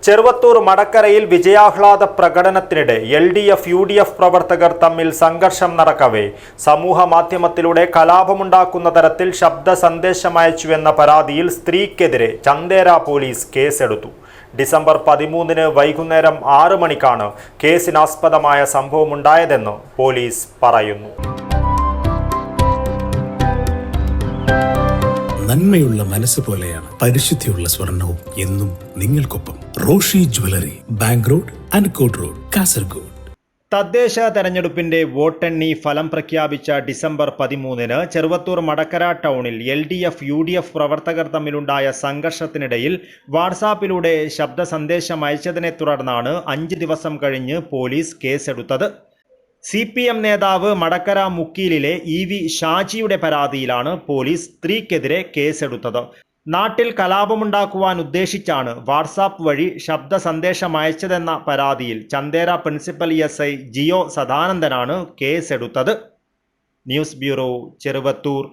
Cheruvathur മടക്കരയിൽ വിജയാഹ്ലാദ പ്രകടനത്തിനിടെ LDF UDF പ്രവർത്തകർ തമ്മിൽ സംഘർഷം നടക്കവേ സമൂഹ മാധ്യമത്തിലൂടെ കലാപമുണ്ടാക്കുന്ന തരത്തിൽ ശബ്ദ സന്ദേശമയച്ചുവെന്ന പരാതിയിൽ സ്ത്രീക്കെതിരെ ചന്ദേര പോലീസ് കേസെടുത്തു. ഡിസംബർ 13 വൈകുന്നേരം 6 മണിക്കാണ് കേസിനാസ്പദമായ സംഭവമുണ്ടായതെന്ന് പോലീസ് പറയുന്നു. നന്മയുള്ള മനസ്സ് പോലെയാണ് പരിശുദ്ധിയുള്ള സ്വർണവും എന്നും നിങ്ങൾക്കൊപ്പം. Roshy jewellery, bank road, അൻകോട്ട് road, Kasaragod. തദ്ദേശ തെരഞ്ഞെടുപ്പിന്റെ വോട്ടെണ്ണി ഫലം പ്രഖ്യാപിച്ച ഡിസംബർ 13 ചെറുവത്തൂർ മടക്കര ടൗണിൽ LDF UDF പ്രവർത്തകർ തമ്മിലുണ്ടായ സംഘർഷത്തിനിടയിൽ വാട്സാപ്പിലൂടെ ശബ്ദ സന്ദേശം അയച്ചതിനെ തുടർന്നാണ് 5 ദിവസം കഴിഞ്ഞ് പോലീസ് കേസെടുത്തത്. CPM നേതാവ് മടക്കര മുക്കീലിലെ EV ഷാജിയുടെ പരാതിയിലാണ് പോലീസ് സ്ത്രീക്കെതിരെ കേസെടുത്തത്. നാട്ടിൽ കലാപമുണ്ടാക്കുവാൻ ഉദ്ദേശിച്ചാണ് വാട്സാപ്പ് വഴി ശബ്ദ സന്ദേശം അയച്ചതെന്ന പരാതിയിൽ ചന്ദേര പ്രിൻസിപ്പൽ SI ജിയോ സദാനന്ദനാണ് കേസെടുത്തത്. News bureau, Cheruvathur.